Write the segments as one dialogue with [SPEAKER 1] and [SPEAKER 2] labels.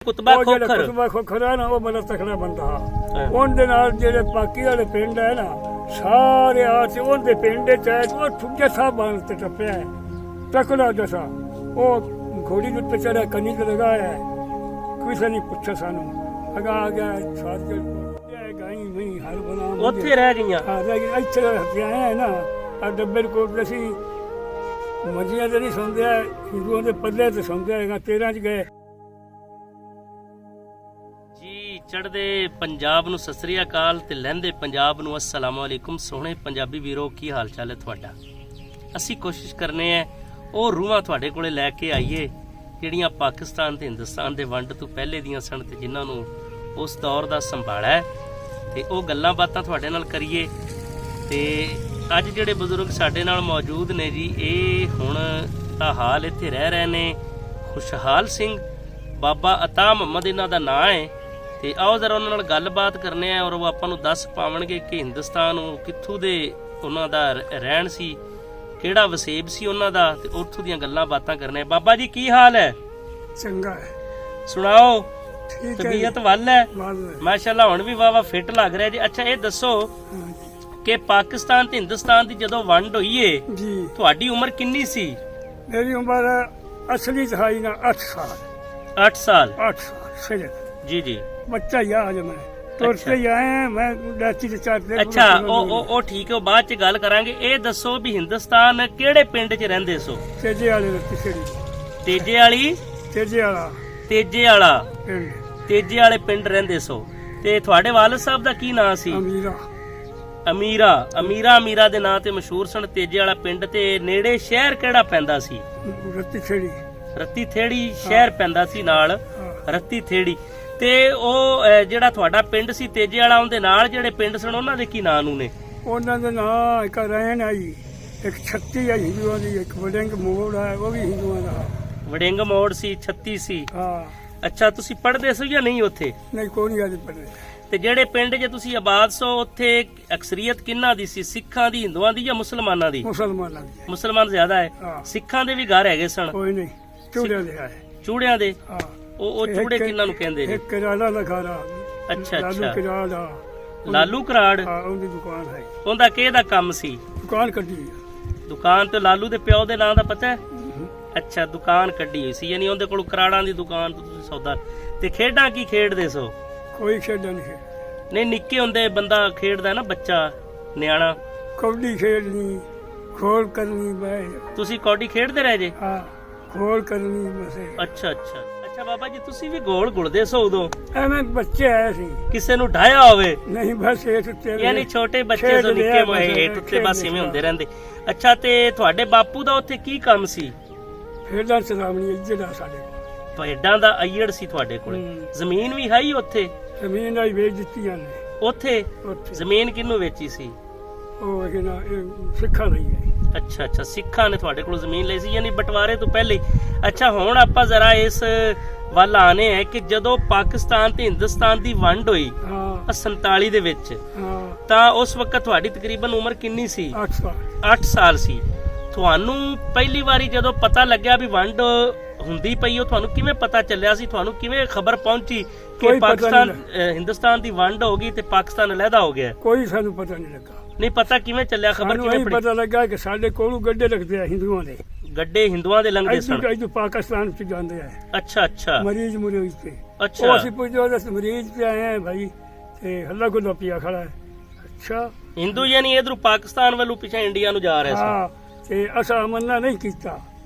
[SPEAKER 1] ਕੁਤਬਾ
[SPEAKER 2] ਉਹ ਜਿਹੜਾ
[SPEAKER 1] ਖੋਖਰ
[SPEAKER 2] ਕੁਤਬਾ ਖੋਖਰ ਹੈ ਨਾ ਉਹ ਬੜਾ ਤਕੜਾ ਬੰਦਾ ਉਹਦੇ ਨਾਲ ਜਿਹੜੇ ਬਾਕੀ ਵਾਲੇ ਪਿੰਡ ਹੈ ਨਾ ਸਾਰੇ ਆ ਤੇ ਉਹਦੇ ਪਿੰਡ ਚ ਹੈ ਉਹ ਠੁੱਗੇ ਸਾਹਿਬ ਬਣ ਤੇ ਟੱਪਿਆ ਹੈ ਤਕੜਾ ਜਸਾ ਉਹ ਘੋੜੀ ਦੇ ਉੱਤੇ ਚੜਿਆ ਕੰਨੀ ਤੇ ਲਗਾਇਆ ਹੈ ਕਿਸੇ ਨਹੀਂ ਪੁੱਛਿਆ ਸਾਨੂੰ ਅਗਾ ਆ ਗਿਆ ਸਾਥ ਕੇ ਗਾਈ ਨਹੀਂ ਹਰ ਬਣਾ
[SPEAKER 1] ਉੱਥੇ ਰਹਿ ਗਈਆਂ।
[SPEAKER 2] ਹਾਂ ਰਹਿ ਗਈ ਇੱਥੇ ਹੱਥਿਆ ਹੈ ਨਾ ਆ ਡੱਬੇ ਕੋਲ ਅਸੀਂ ਮੰਜੀਆਂ ਤੇ ਨਹੀਂ ਸੌਂਦੇ ਹਿੰਦੂਆਂ ਦੇ ਪੱਲੇ ਤੇ ਸੌਂਦੇ ਹੈਗਾ 13 ਚ ਗਏ
[SPEAKER 1] ਜੀ। ਚੜ੍ਹਦੇ ਪੰਜਾਬ ਨੂੰ ਸਤਿ ਸ੍ਰੀ ਅਕਾਲ ਤੇ ਲਹਿੰਦੇ ਪੰਜਾਬ ਨੂੰ अस्सलाम वालेकुम। ਸੋਹਣੇ ਪੰਜਾਬੀ ਵੀਰੋ, ਕੀ ਹਾਲ ਚਾਲ ਹੈ ਤੁਹਾਡਾ? ਅਸੀਂ ਕੋਸ਼ਿਸ਼ ਕਰਨੇ ਆ ਉਹ ਰੂਹਾਂ ਤੁਹਾਡੇ ਕੋਲੇ ਲੈ ਕੇ ਆਈਏ ਜਿਹੜੀਆਂ ਪਾਕਿਸਤਾਨ ਤੇ ਹਿੰਦੁਸਤਾਨ ਦੇ ਵੰਡ ਤੋਂ ਪਹਿਲੇ ਦੀਆਂ ਸਨ ਤੇ ਜਿਨ੍ਹਾਂ ਨੂੰ ਉਸ ਦੌਰ ਦਾ ਸੰਭਾਲਿਆ ਤੇ ਉਹ ਗੱਲਾਂ ਬਾਤਾਂ ਤੁਹਾਡੇ ਨਾਲ ਕਰੀਏ। ਤੇ ਅੱਜ ਜਿਹੜੇ ਬਜ਼ੁਰਗ ਸਾਡੇ ਨਾਲ ਮੌਜੂਦ ਨੇ ਜੀ, ਇਹ ਹੁਣ ਤਾਂ ਹਾਲ ਇੱਥੇ ਰਹਿ ਰਹੇ ਨੇ। ਖੁਸ਼ਹਾਲ ਸਿੰਘ ਬਾਬਾ ਅਤਾ ਮੁਹੰਮਦ ਇਹਨਾਂ ਦਾ ਨਾਂ ਹੈ। ਤੇ ਆਓ ਜ਼ਰਾ ਉਹਨਾਂ ਨਾਲ ਗੱਲਬਾਤ ਕਰਨੇ ਆ ਔਰ ਉਹ ਆਪਾਂ ਨੂੰ ਦੱਸ ਪਾਵਣਗੇ ਕਿ ਹਿੰਦੁਸਤਾਨ ਉਹ ਕਿੱਥੋਂ ਦੇ ਉਹਨਾਂ ਦਾ ਰਹਿਣ ਸੀ, ਕਿਹੜਾ ਵਸੇਬ ਸੀ ਉਹਨਾਂ ਦਾ, ਤੇ ਉੱਥੋਂ ਦੀਆਂ ਗੱਲਾਂ ਬਾਤਾਂ ਕਰਨੇ। ਬਾਬਾ ਜੀ ਕੀ ਹਾਲ ਹੈ?
[SPEAKER 2] ਚੰਗਾ ਹੈ
[SPEAKER 1] ਸੁਣਾਓ।
[SPEAKER 2] ਠੀਕ ਹੈ
[SPEAKER 1] ਤਬੀਅਤ ਵੱਲ ਹੈ?
[SPEAKER 2] ਵਾਹ
[SPEAKER 1] ਮਾਸ਼ਾਅੱਲਾ ਹੁਣ ਵੀ ਵਾਵਾ ਫਿੱਟ ਲੱਗ ਰਿਹਾ ਜੀ। ਅੱਛਾ ਇਹ ਦੱਸੋ ਕਿ ਪਾਕਿਸਤਾਨ ਤੇ ਹਿੰਦੁਸਤਾਨ ਦੀ ਜਦੋਂ ਵੰਡ ਹੋਈ ਏ
[SPEAKER 2] ਜੀ
[SPEAKER 1] ਤੁਹਾਡੀ ਉਮਰ ਕਿੰਨੀ ਸੀ?
[SPEAKER 2] ਮੇਰੀ ਉਮਰ ਅਸਲੀ ਦਹਾਈ ਨਾ 8 ਸਾਲ
[SPEAKER 1] 8 ਸਾਲ।
[SPEAKER 2] 8 ਸਾਲ ਸਹੀ
[SPEAKER 1] ਜੀ ਜੀ।
[SPEAKER 2] ਬੱਚਾ ਯਾਦ ਮੈਂ ਤੁਰਤੇ ਹੀ ਆਏ ਮੈਂ ਡਾਚੀ ਦੇ ਚਾਹਤੇ
[SPEAKER 1] ਅੱਛਾ ਉਹ ਠੀਕ ਹੈ, ਉਹ ਬਾਅਦ ਚ ਗੱਲ ਕਰਾਂਗੇ। ਇਹ ਦੱਸੋ ਵੀ ਹਿੰਦੁਸਤਾਨ ਕਿਹੜੇ ਪਿੰਡ 'ਚ ਰਹਿੰਦੇ ਸੋ?
[SPEAKER 2] ਤੇਜੇ ਵਾਲੇ ਦੇ ਪਿਛੜੀ
[SPEAKER 1] ਤੇਜੇ ਵਾਲੀ
[SPEAKER 2] ਤੇਜੇ ਵਾਲਾ
[SPEAKER 1] ਤੇਜੇ ਵਾਲਾ
[SPEAKER 2] ਪਿੰਡ
[SPEAKER 1] ਤੇਜੇ ਵਾਲੇ ਪਿੰਡ ਰਹਿੰਦੇ ਸੋ। ਤੇ ਤੁਹਾਡੇ ਵਾਲਦ ਸਾਹਿਬ ਦਾ ਕੀ ਨਾਂ ਸੀ?
[SPEAKER 2] ਅਮੀਰਾ
[SPEAKER 1] ਅਮੀਰਾ ਦੇ ਨਾਂ ਤੇ ਮਸ਼ਹੂਰ ਸਨ ਤੇਜੇ ਵਾਲਾ ਪਿੰਡ। ਤੇ ਨੇੜੇ ਸ਼ਹਿਰ ਕਿਹੜਾ ਪੈਂਦਾ ਸੀ?
[SPEAKER 2] ਰੱਤੀ ਛੇੜੀ
[SPEAKER 1] ਰੱਤੀ ਥੇੜੀ ਸ਼ਹਿਰ ਪੈਂਦਾ ਸੀ ਨਾਲ, ਰੱਤੀ ਥੇੜੀ। ਤੇ ਉਹ ਜਿਹੜਾ ਤੁਹਾਡਾ ਪਿੰਡ ਸੀ ਤੇਜੇ ਵਾਲਾ, ਉਹਦੇ ਨਾਲ ਜਿਹੜੇ ਪਿੰਡ ਸਨ ਉਹਨਾਂ ਦੇ ਕੀ ਨਾਂ ਨੂੰ ਨੇ?
[SPEAKER 2] ਉਹਨਾਂ ਦੇ ਨਾਂ ਇੱਕ ਰਹਿਣ ਆਈ, ਇੱਕ 36 ਹੈ ਹਿੰਦੂਆਂ ਦੀ, ਇੱਕ ਵਡਿੰਗ ਮੋੜ ਹੈ ਉਹ ਵੀ ਹਿੰਦੂਆਂ ਦਾ।
[SPEAKER 1] ਵਡਿੰਗ ਮੋੜ ਸੀ, 36 ਸੀ।
[SPEAKER 2] ਹਾਂ।
[SPEAKER 1] ਅੱਛਾ ਤੁਸੀਂ ਪੜ੍ਹਦੇ ਸੋ ਜਾਂ ਨਹੀਂ ਉੱਥੇ?
[SPEAKER 2] ਨਹੀਂ ਕੋਈ ਨਹੀਂ ਅੱਜ ਪੜ੍ਹਦੇ।
[SPEAKER 1] ਤੇ ਜਿਹੜੇ ਪਿੰਡ 'ਚ ਤੁਸੀਂ ਆਬਾਦ ਸੋ ਉੱਥੇ ਅਕਸਰੀਅਤ ਕਿਹਨਾਂ ਦੀ ਸੀ? ਸਿੱਖਾਂ ਦੀ, ਹਿੰਦੂਆਂ ਦੀ ਜਾਂ ਮੁਸਲਮਾਨਾਂ ਦੀ?
[SPEAKER 2] ਮੁਸਲਮਾਨਾਂ ਦੀ।
[SPEAKER 1] ਮੁਸਲਮਾਨ ਜ਼ਿਆਦਾ ਹੈ।
[SPEAKER 2] ਹਾਂ।
[SPEAKER 1] ਸਿੱਖਾਂ ਦੇ ਵੀ ਘਰ ਹੈਗੇ ਸਨ?
[SPEAKER 2] ਕੋਈ ਨਹੀਂ ਚੂੜਿਆਂ ਦੇ ਆਏ।
[SPEAKER 1] ਚੂੜਿਆਂ ਦੇ?
[SPEAKER 2] ਹਾਂ।
[SPEAKER 1] ਉਹ ਚੂੜੇ ਕਿਹਨਾਂ ਨੂੰ ਕਹਿੰਦੇ ਨੇ?
[SPEAKER 2] ਇੱਕ ਕਿਰਾਲਾ ਦਾ ਘਰ ਆ।
[SPEAKER 1] ਅੱਛਾ
[SPEAKER 2] ਲਾਲੂ ਕਿਰਾਲਾ।
[SPEAKER 1] ਲਾਲੂ ਕਰਾੜ?
[SPEAKER 2] ਹਾਂ ਉਹਦੀ ਦੁਕਾਨ ਹੈ।
[SPEAKER 1] ਉਹਦਾ ਕਿਹਦਾ ਕੰਮ ਸੀ?
[SPEAKER 2] ਦੁਕਾਨ ਕੱਢੀ ਆ।
[SPEAKER 1] ਦੁਕਾਨ ਤੇ ਲਾਲੂ ਦੇ ਪਿਓ ਦੇ ਨਾਂ ਦਾ ਪਤਾ ਹੈ? ਅੱਛਾ ਦੁਕਾਨ ਕੱਢੀ ਹੋਈ ਸੀ, ਯਾਨੀ ਉਹਦੇ ਕੋਲ ਕਰਾੜਾਂ ਦੀ ਦੁਕਾਨ ਤੋਂ ਤੁਸੀਂ ਸੌਦਾ। ਤੇ ਖੇਡਾਂ ਕੀ ਖੇਡਦੇ ਸੋ?
[SPEAKER 2] ਕੋਈ ਖੇਡਾਂ ਨਹੀਂ ਖੇਡ।
[SPEAKER 1] ਨਹੀਂ ਨਿੱਕੇ ਹੁੰਦੇ ਬੰਦਾ ਖੇਡਦਾ ਨਾ, ਬੱਚਾ ਨਿਆਣਾ।
[SPEAKER 2] ਕਬੱਡੀ ਖੇਡਣੀ, ਖੋਲ ਕਰਨੀ ਬੈ।
[SPEAKER 1] ਤੁਸੀਂ ਕੌਡੀ ਖੇਡਦੇ ਰਹੇ ਜੇ?
[SPEAKER 2] ਹਾਂ ਖੋਲ ਕਰਨੀ ਬਸ।
[SPEAKER 1] ਅੱਛਾ ਬਾਬਾ ਜੀ ਤੁਸੀਂ ਵੀ ਗੋਲ ਗੁਲਦੇ ਸੋ ਉਦੋਂ?
[SPEAKER 2] ਐਵੇਂ ਬੱਚੇ ਆਏ ਸੀ।
[SPEAKER 1] ਕਿਸੇ ਨੂੰ ਢਾਇਆ ਹੋਵੇ?
[SPEAKER 2] ਨਹੀਂ ਬਸ ਇਹ ਉੱਤੇ
[SPEAKER 1] ਯਾਨੀ ਛੋਟੇ ਬੱਚੇ ਸੋ, ਨਿੱਕੇ ਮੋਏ ਹੇਠ ਉੱਤੇ ਬਸ ਇਵੇਂ ਹੁੰਦੇ ਰਹਿੰਦੇ। ਅੱਛਾ ਤੇ ਤੁਹਾਡੇ ਬਾਪੂ ਦਾ ਉੱਥੇ ਕੀ ਕੰਮ ਸੀ?
[SPEAKER 2] ਖੇਡਾਂ ਚਲਾਵਣੀ ਜਿਹੜਾ ਸਾਡੇ
[SPEAKER 1] ਭੇਡਾਂ ਦਾ ਅਈੜ ਸੀ ਤੁਹਾਡੇ ਕੋਲ? ਜ਼ਮੀਨ ਵੀ ਹੈ ਹੀ ਉੱਥੇ?
[SPEAKER 2] ਜ਼ਮੀਨ ਆਈ ਵੇਚ ਦਿੱਤੀਆਂ ਨੇ
[SPEAKER 1] ਉੱਥੇ। ਜ਼ਮੀਨ ਕਿਹਨੂੰ ਵੇਚੀ ਸੀ?
[SPEAKER 2] ਉਹ ਸਿੱਖਾਂ ਲਈ ਹੈ।
[SPEAKER 1] ਅੱਛਾ ਸਿੱਖਾਂ ਨੇ ਤੁਹਾਡੇ ਕੋਲ ਜ਼ਮੀਨ ਲਈ ਸੀ, ਯਾਨੀ ਬਟਵਾਰੇ ਤੋਂ ਪਹਿਲੇ। ਅੱਛਾ ਹੁਣ ਆਪਾਂ ਜ਼ਰਾ ਇਸ ਵੱਲ ਆਨੇ ਹੈ ਕਿ ਜਦੋਂ ਪਾਕਿਸਤਾਨ ਤੇ ਹਿੰਦੁਸਤਾਨ ਦੀ ਵੰਡ ਹੋਈ 47 ਦੇ ਵਿੱਚ, ਤਾਂ ਉਸ ਵਕਤ ਤੁਹਾਡੀ ਤਕਰੀਬਨ ਉਮਰ ਕਿੰਨੀ ਸੀ? 8 ਸਾਲ ਸੀ। ਤੁਹਾਨੂੰ ਪਹਿਲੀ ਵਾਰੀ ਜਦੋਂ ਪਤਾ ਲੱਗਿਆ ਵੀ ਵੰਡ ਹੁੰਦੀ ਪਈ, ਉਹ ਤੁਹਾਨੂੰ ਕਿਵੇਂ ਪਤਾ ਚੱਲਿਆ ਸੀ? ਤੁਹਾਨੂੰ ਕਿਵੇਂ ਖਬਰ ਪਹੁੰਚੀ ਕਿ ਪਾਕਿਸਤਾਨ ਹਿੰਦੁਸਤਾਨ ਦੀ ਵੰਡ ਹੋ ਗਈ ਤੇ ਪਾਕਿਸਤਾਨ ਅਲੱਗਾ ਹੋ ਗਿਆ?
[SPEAKER 2] ਕੋਈ ਸਾਨੂੰ ਪਤਾ ਨਹੀਂ ਲੱਗਾ। ਨਹੀਂ
[SPEAKER 1] ਪਤਾ ਕਿਵੇਂ ਚੱਲਿਆ? ਖਬਰ ਕਿਵੇਂ ਪੜੀ?
[SPEAKER 2] ਪਤਾ ਲੱਗਾ ਕਿ ਸਾਡੇ ਕੋਲੋਂ ਗੱਡੇ ਲੱਗਦੇ ਆ ਹਿੰਦੂਆਂ ਦੇ।
[SPEAKER 1] ਗੱਡੇ ਹਿੰਦੂਆਂ ਦੇ ਲੰਘਦੇ ਸਨ?
[SPEAKER 2] ਇੱਥੋਂ ਪਾਕਿਸਤਾਨ ਚ ਜਾਂਦੇ ਆ।
[SPEAKER 1] ਅੱਛਾ
[SPEAKER 2] ਮਰੀਜ਼ ਤੇ।
[SPEAKER 1] ਅੱਛਾ
[SPEAKER 2] ਅਸੀਂ ਪੁੱਛਦੇ ਮਰੀਜ਼ ਤੇ ਆਏ ਆ ਭਾਈ, ਤੇ ਹੱਲਾ ਗੁੱਲਾ ਪਿਆ ਖੜਾ ਹੈ। ਅੱਛਾ
[SPEAKER 1] ਹਿੰਦੂ ਯਾਨੀ ਇਧਰੋਂ ਪਾਕਿਸਤਾਨ ਵੱਲੋਂ ਪਿੱਛੇ ਇੰਡੀਆ ਨੂੰ ਜਾ ਰਹੇ ਸਨ?
[SPEAKER 2] ਹਾਂ। ਤੇ ਅਸਾਂ ਮੰਨਣਾ ਨਹੀਂ ਕੀਤਾ।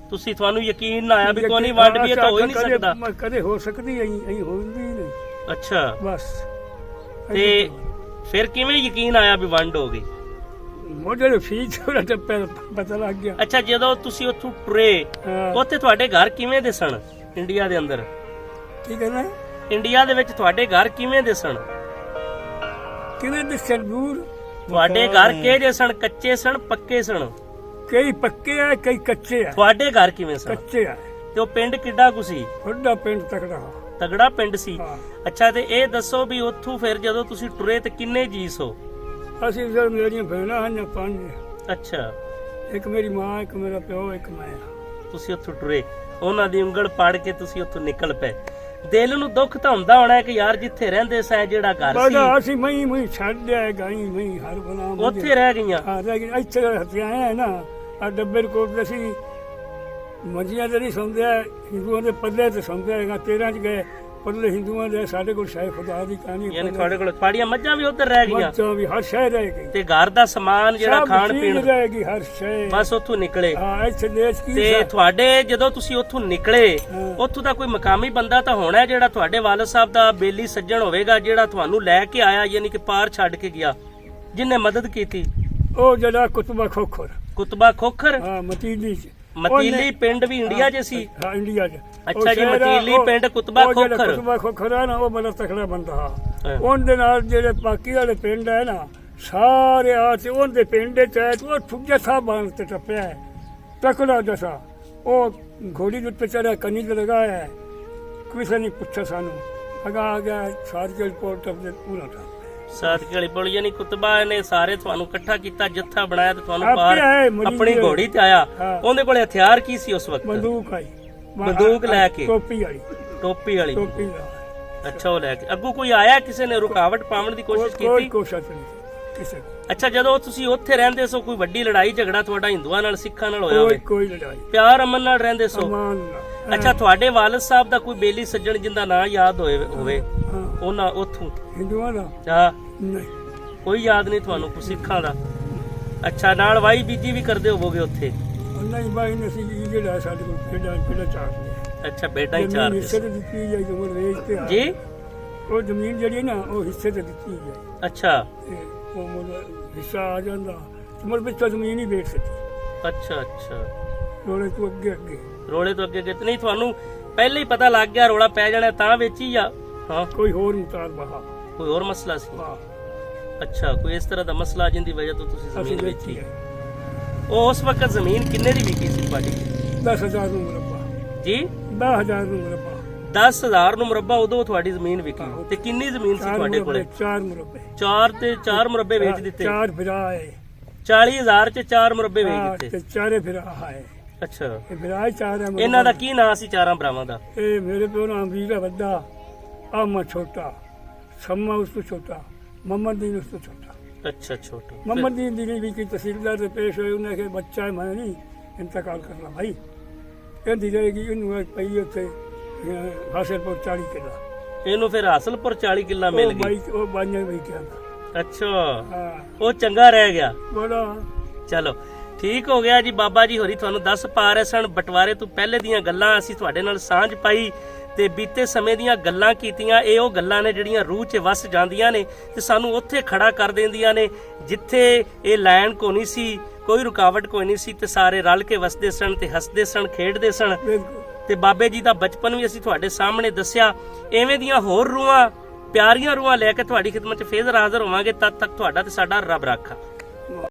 [SPEAKER 1] ਤੁਹਾਨੂੰ ਯਕੀਨ ਨਾ ਆਇਆ ਵੀ ਕੋਈ ਨਹੀਂ ਵੰਡ ਵੀ ਤਾਂ ਹੋ ਹੀ ਨਹੀਂ ਸਕਦਾ?
[SPEAKER 2] ਕਦੇ ਹੋ ਸਕਦੀ ਐ ਹੁੰਦੀ ਨਹੀਂ।
[SPEAKER 1] ਅੱਛਾ
[SPEAKER 2] ਬਸ।
[SPEAKER 1] ਤੇ ਫਿਰ ਕਿਵੇਂ ਯਕੀਨ ਆਇਆ ਵੀ ਵੰਡ ਹੋ ਗਈ?
[SPEAKER 2] ਮੋਢੇ ਫੀਸ ਥੋੜਾ ਪਤਾ ਲੱਗ ਗਿਆ।
[SPEAKER 1] ਅੱਛਾ ਜਦੋਂ ਤੁਸੀਂ ਉੱਥੋਂ ਟੁਰੇ, ਉੱਥੇ ਤੁਹਾਡੇ ਘਰ ਕਿਵੇਂ ਦੇ ਸਨ ਇੰਡੀਆ ਦੇ ਅੰਦਰ?
[SPEAKER 2] ਕੀ ਕਹਿੰਦਾ? ਇੰਡੀਆ
[SPEAKER 1] ਦੇ ਵਿੱਚ ਤੁਹਾਡੇ ਘਰ ਕਿਵੇਂ ਦੇ ਸਨ?
[SPEAKER 2] ਕਿਵੇਂ ਦੇ ਸਨ?
[SPEAKER 1] ਤੁਹਾਡੇ ਘਰ ਕਿਹੜੇ ਸਨ? ਕੱਚੇ ਸਨ ਪੱਕੇ ਸਨ?
[SPEAKER 2] ਕਈ ਪੱਕੇ ਆ ਕਈ ਕੱਚੇ ਆ।
[SPEAKER 1] ਤੁਹਾਡੇ ਘਰ ਕਿਵੇਂ ਸਨ?
[SPEAKER 2] ਕੱਚੇ ਆ।
[SPEAKER 1] ਤੇ ਉਹ ਪਿੰਡ ਕਿੱਡਾ ਕੁ ਸੀ?
[SPEAKER 2] ਵੱਡਾ ਪਿੰਡ, ਤਗੜਾ
[SPEAKER 1] ਪਿੰਡ ਸੀ। ਅੱਛਾ ਤੇ ਇਹ ਦੱਸੋ ਵੀ ਉੱਥੋਂ ਫਿਰ ਜਦੋਂ ਤੁਸੀਂ ਟੁਰੇ ਤੇ ਕਿੰਨੇ ਜੀ ਸੋ?
[SPEAKER 2] ਅਸੀਂ ਸਰ ਮੇਰੀਆਂ ਭੈਣਾਂ ਹਨ 5।
[SPEAKER 1] ਅੱਛਾ
[SPEAKER 2] ਇੱਕ ਮੇਰੀ ਮਾਂ, ਇੱਕ ਮੇਰਾ ਪਿਓ, ਇੱਕ ਮੈਂ।
[SPEAKER 1] ਤੁਸੀਂ ਉੱਥੋਂ ਟੁਰੇ, ਉਹਨਾਂ ਦੀ ਉਂਗਲ ਪੜ ਕੇ ਤੁਸੀਂ ਉੱਥੋਂ ਨਿਕਲ ਪਏ। ਦਿਲ ਨੂੰ ਦੁੱਖ ਤਾਂ ਹੁੰਦਾ ਹੋਣਾ ਕਿ ਯਾਰ ਜਿੱਥੇ ਰਹਿੰਦੇ ਸੈਂ ਜਿਹੜਾ ਘਰ ਸੀ
[SPEAKER 2] ਬੜਾ ਅਸੀਂ ਮਈ ਛੱਡਿਆ ਗਾਈ ਮਈ ਹਰ ਬਲਾ
[SPEAKER 1] ਉੱਥੇ ਰਹਿ ਗਈਆਂ।
[SPEAKER 2] ਹਾਂ ਰਹਿ ਗਈ ਇੱਥੇ ਹੱਥੇ ਆਏ ਨਾ ਆ ਡੱਬੇ ਕੋਲ ਅਸੀਂ ਮੰਜੀਆਂ ਤੇ ਨਹੀਂ ਸੌਂਦੇ ਹਿੰਦੂਆਂ ਦੇ ਪੱਲੇ ਤੇ ਸੌਂਦੇ ਹੈਗਾ 13 ਚ ਗਏ ਪੱਲੇ ਹਿੰਦੂਆਂ ਦੇ ਸਾਡੇ ਕੋਲ ਸ਼ਾਇਦ ਖੁਦਾ ਦੀ ਕਹਾਣੀ
[SPEAKER 1] ਯਾਨੀ ਤੁਹਾਡੇ ਕੋਲ ਪਾੜੀਆਂ ਮੱਝਾਂ ਵੀ ਉੱਧਰ ਰਹਿ ਗਈਆਂ
[SPEAKER 2] ਬੱਚਾ ਵੀ ਹਰ ਸ਼ਹਿਰ ਰਹਿ ਗਈ
[SPEAKER 1] ਤੇ ਘਰ ਦਾ ਸਮਾਨ ਜਿਹੜਾ
[SPEAKER 2] ਸਭ
[SPEAKER 1] ਖਾਣ
[SPEAKER 2] ਚੀਜ਼
[SPEAKER 1] ਪੀਣ
[SPEAKER 2] ਰਹਿ ਗਈ ਹਰ ਸ਼ਹਿਰ
[SPEAKER 1] ਬਸ ਉੱਥੋਂ ਨਿਕਲੇ।
[SPEAKER 2] ਹਾਂ ਇੱਥੇ ਦੇਸ਼ ਕੀ
[SPEAKER 1] ਤੇ ਤੁਹਾਡੇ ਜਦੋਂ ਤੁਸੀਂ ਉੱਥੋਂ ਨਿਕਲੇ ਉੱਥੋਂ ਦਾ ਕੋਈ ਮਕਾਮੀ ਬੰਦਾ ਤਾਂ ਹੋਣਾ ਹੈ ਜਿਹੜਾ ਤੁਹਾਡੇ ਵਾਲਦ ਸਾਹਿਬ ਦਾ ਬੇਲੀ ਸੱਜਣ ਹੋਵੇਗਾ ਜਿਹੜਾ ਤੁਹਾਨੂੰ ਲੈ ਕੇ ਆਇਆ ਯਾਨੀ ਕਿ ਪਾਰ ਛੱਡ ਕੇ ਗਿਆ ਜਿਨੇ ਮਦਦ ਕੀਤੀ।
[SPEAKER 2] ਉਹ ਜਿਹੜਾ ਕੁਤਬਾ ਖੋਖਰ ਹਾਂ ਮਤੀਲੀ ਚ
[SPEAKER 1] ਮਤੀਲੀ ਪਿੰਡ ਵੀ ਇੰਡੀਆ 'ਚ ਸੀ।
[SPEAKER 2] ਹਾਂ ਇੰਡੀਆ 'ਚ
[SPEAKER 1] ਅੱਛਾ ਜੀ ਮਤੀਲੀ ਪਿੰਡ ਕੁਤਬਾ
[SPEAKER 2] ਖੋਖਰ ਆ ਨਾ ਉਹ ਬੜਾ ਤਕੜਾ ਬੰਦਾ ਹਾਂ ਉਹਦੇ ਨਾਲ ਜਿਹੜੇ ਬਾਕੀ ਵਾਲੇ ਪਿੰਡ ਹੈ ਨਾ ਸਾਰੇ ਆ ਤੇ ਉਹਦੇ ਪਿੰਡ ਚ ਉਹ ਠੁੱਗੇ ਸਾਹਿਬ ਬਣ ਤੇ ਟੱਪਿਆ ਤਕੜਾ ਜਸਾ ਉਹ ਘੋੜੀ ਦੇ ਉੱਤੇ ਚੜਿਆ ਕੰਨੀ ਤੇ ਲਗਾਇਆ ਕਿਸੇ ਨੇ ਪੁੱਛਿਆ ਸਾਨੂੰ ਆ ਗਿਆ ਸਾਰੀ ਰਿਪੋਰਟ ਤੇ ਪੂਰਾ ਟੱਪ
[SPEAKER 1] ਸਾਥੀ ਵਾਲੀ ਬੋਲੀ ਯਾਨੀ ਕੁਤਬਾ ਨੇ ਸਾਰੇ ਤੁਹਾਨੂੰ ਇਕੱਠਾ ਕੀਤਾ ਜੱਥਾ ਬਣਾਇਆ ਤੇ ਤੁਹਾਨੂੰ ਪਾਰ ਆਪਣੀ ਘੋੜੀ ਤੇ ਆਇਆ। ਉਹਦੇ ਕੋਲੇ ਹਥਿਆਰ ਕੀ ਸੀ ਉਸ ਵਕਤ? ਬੰਦੂਕ ਲੈ ਕੇ ਟੋਪੀ ਵਾਲੀ ਅੱਛਾ ਉਹ ਲੈ ਕੇ ਅੱਗੋਂ ਕੋਈ ਆਇਆ ਕਿਸੇ ਨੇ ਰੁਕਾਵਟ ਪਾਉਣ ਦੀ ਕੋਸ਼ਿਸ਼ ਕੀਤੀ?
[SPEAKER 2] ਕੋਈ ਕੋਸ਼ਿਸ਼ ਨਹੀਂ ਕਿਸੇ।
[SPEAKER 1] ਅੱਛਾ ਜਦੋਂ ਤੁਸੀਂ ਉੱਥੇ ਰਹਿੰਦੇ ਸੋ ਕੋਈ ਵੱਡੀ ਲੜਾਈ ਝਗੜਾ ਤੁਹਾਡਾ ਹਿੰਦੂਆਂ ਨਾਲ ਸਿੱਖਾਂ ਨਾਲ ਹੋਇਆ ਹੋਵੇ?
[SPEAKER 2] ਕੋਈ ਲੜਾਈ
[SPEAKER 1] ਪਿਆਰ ਅਮਨ ਨਾਲ ਰਹਿੰਦੇ ਸੋ? ਅੱਛਾ ਤੁਹਾਡੇ ਵਾਲਦ ਸਾਹਿਬ ਦਾ ਕੋਈ ਬੇਲੀ ਸੱਜਣ ਜਿੰਦਾ ਨਾਂ ਯਾਦ ਹੋਵੇ ਉਹਨਾਂ ਉੱਥੋਂ
[SPEAKER 2] ਹਿੰਦੂਆਂ ਦਾ?
[SPEAKER 1] ਹਾਂ
[SPEAKER 2] ਨਹੀਂ
[SPEAKER 1] ਕੋਈ ਯਾਦ ਨਹੀਂ ਤੁਹਾਨੂੰ ਕੋਈ ਸਿੱਖਾਂ ਦਾ? ਅੱਛਾ ਨਾਲ ਵਾਈ ਬੀਜੀ ਵੀ ਕਰਦੇ ਹੋਵੋਗੇ ਉੱਥੇ?
[SPEAKER 2] ਨਹੀਂ ਬਾਈ ਨੇ ਸੀ ਜਿਹੜਾ ਸਾਡੇ ਕੋਲ ਕਿਹੜਾ ਚਾਰ
[SPEAKER 1] ਅੱਛਾ ਬੇਟਾ ਹੀ ਚਾਰ
[SPEAKER 2] ਹਿੱਸੇ ਤੇ ਦਿੱਤੀ ਜਾਈ ਜਮਰ ਵੇਚ ਤੇ
[SPEAKER 1] ਜੀ
[SPEAKER 2] ਉਹ ਜ਼ਮੀਨ ਜਿਹੜੀ ਨਾ ਉਹ ਹਿੱਸੇ ਤੇ ਦਿੱਤੀ ਜਾਈ।
[SPEAKER 1] ਅੱਛਾ
[SPEAKER 2] ਉਹ ਮੁੱਲ ਹਿੱਸਾ ਆ ਜਾਂਦਾ ਤੁਮਰ ਵਿੱਚ ਜ਼ਮੀਨ ਹੀ ਵੇਚ ਸਕਦੀ।
[SPEAKER 1] ਅੱਛਾ
[SPEAKER 2] ਰੋਲੇ ਤੋਂ ਅੱਗੇ
[SPEAKER 1] ਤੇ ਨਹੀਂ ਤੁਹਾਨੂੰ ਪਹਿਲਾਂ ਹੀ ਪਤਾ ਲੱਗ ਗਿਆ ਰੋਲਾ ਪੈ ਜਾਣਾ ਤਾਂ ਵੇਚੀ ਆ? ਹਾਂ
[SPEAKER 2] ਕੋਈ ਹੋਰ ਮੁਤਾਲਬਾ
[SPEAKER 1] ਕੋਈ ਹੋਰ ਮਸਲਾ ਸੀ? ਅੱਛਾ ਕੋਈ ਇਸ ਤਰ੍ਹਾਂ ਦਾ ਮਸਲਾ ਜਿੰਦੀ ਵਜ੍ਹਾ ਤੋਂ ਤੁਸੀਂ ਜ਼ਮੀਨ ਵੇਚੀ। ਉਹ ਉਸ ਵਕਤ ਜ਼ਮੀਨ ਕਿੰਨੇ ਦੀ ਵਿਕੀ ਸੀ ਤੁਹਾਡੀ?
[SPEAKER 2] 10,000 ਨੂੰ ਮੁਰੱਬਾ
[SPEAKER 1] ਜੀ?
[SPEAKER 2] 10,000 ਨੂੰ ਮੁਰੱਬਾ
[SPEAKER 1] 10,000 ਨੂੰ ਮੁਰੱਬਾ ਉਦੋਂ ਤੁਹਾਡੀ ਜ਼ਮੀਨ ਵਿਕੀ ਤੇ ਕਿੰਨੀ ਜ਼ਮੀਨ ਸੀ ਤੁਹਾਡੇ ਕੋਲੇ?
[SPEAKER 2] 4 ਮੁਰੱਬੇ।
[SPEAKER 1] 4 ਮੁਰੱਬੇ ਵੇਚ ਦਿੱਤੇ?
[SPEAKER 2] 4 ਫਿਰਾ ਹੈ
[SPEAKER 1] 40,000 ਚ 4 ਮੁਰੱਬੇ ਵੇਚ ਦਿੱਤੇ
[SPEAKER 2] ਤੇ 4 ਫਿਰਾ ਹੈ।
[SPEAKER 1] ਅੱਛਾ
[SPEAKER 2] ਇਹ ਫਿਰਾ 4 ਹੈ।
[SPEAKER 1] ਇਹਨਾਂ ਦਾ ਕੀ ਨਾਂ ਸੀ ਚਾਰਾਂ ਭਰਾਵਾਂ ਦਾ?
[SPEAKER 2] ਇਹ ਮੇਰੇ ਪਿਓ ਨਾਮ ਵੀਰਾ ਵੱਡਾ ਆਮਾ ਛੋਟਾ सम्मा ਉਸ ਤੋਂ ਛੋਟਾ ਮੁਹੰਮਦ ਦੀਨ ਉਸ ਤੋਂ ਛੋਟਾ।
[SPEAKER 1] ਅੱਛਾ ਛੋਟਾ
[SPEAKER 2] ਮੁਹੰਮਦ ਦੀਨ ਦੀ ਵੀ ਕੀ ਤਹਿਸੀਲਦਾਰ ਦੇ ਪੇਸ਼ ਹੋਏ ਉਹਨੇ ਕਿ ਬੱਚਾ ਹੈ ਮੈਂ ਨਹੀਂ ਇੰਤਕਾਲ ਕਰਨਾ ਭਾਈ ਕਹਿੰਦੀ ਰਹੇਗੀ ਇਹਨੂੰ ਪਈ ਉੱਥੇ ਹਾਸਲਪੁਰ 40 ਕਿੱਲਾ
[SPEAKER 1] ਇਹਨੂੰ ਫਿਰ ਹਾਸਲਪੁਰ 40 ਕਿੱਲਾ ਮਿਲ ਗਈ।
[SPEAKER 2] ਉਹ ਬਾਈਆਂ ਵੀ ਕਹਿੰਦਾ
[SPEAKER 1] ਅੱਛਾ ਉਹ ਚੰਗਾ ਰਹਿ ਗਿਆ
[SPEAKER 2] ਬੜਾ।
[SPEAKER 1] ਚਲੋ ਠੀਕ ਹੋ ਗਿਆ ਜੀ। ਬਾਬਾ ਜੀ ਹੋਰੀ ਤੁਹਾਨੂੰ ਦੱਸ ਪਾ ਰਹੇ ਸਨ ਬਟਵਾਰੇ ਤੋਂ ਪਹਿਲੇ ਦੀਆਂ ਗੱਲਾਂ ਅਸੀਂ ਤੁਹਾਡੇ ਨਾਲ ਸਾਂਝ ਪਾਈ ਤੇ ਬੀਤੇ ਸਮੇਂ ਦੀਆਂ ਗੱਲਾਂ ਕੀਤੀਆਂ। ਇਹ ਉਹ ਗੱਲਾਂ ਨੇ ਜਿਹੜੀਆਂ ਰੂਹ 'ਚ ਵਸ ਜਾਂਦੀਆਂ ਨੇ ਤੇ ਸਾਨੂੰ ਉੱਥੇ ਖੜਾ ਕਰ ਦਿੰਦੀਆਂ ਨੇ ਜਿੱਥੇ ਇਹ ਲਾਈਨ ਕੋਈ ਨਹੀਂ ਸੀ, ਕੋਈ ਰੁਕਾਵਟ ਕੋਈ ਨਹੀਂ ਸੀ ਤੇ ਸਾਰੇ ਰਲ ਕੇ ਵਸਦੇ ਸਨ ਤੇ ਹੱਸਦੇ ਸਨ ਖੇਡਦੇ ਸਨ। ਤੇ ਬਾਬੇ ਜੀ ਦਾ ਬਚਪਨ ਵੀ ਅਸੀਂ ਤੁਹਾਡੇ ਸਾਹਮਣੇ ਦੱਸਿਆ। ਐਵੇਂ ਦੀਆਂ ਹੋਰ ਰੂਹਾਂ ਪਿਆਰੀਆਂ ਰੂਹਾਂ ਲੈ ਕੇ ਤੁਹਾਡੀ ਖਿਦਮਤ 'ਚ ਫੇਰ ਹਾਜ਼ਰ ਹੋਵਾਂਗੇ। ਤਦ ਤੱਕ ਤੁਹਾਡਾ ਤੇ ਸਾਡਾ ਰੱਬ ਰਾਖਾ।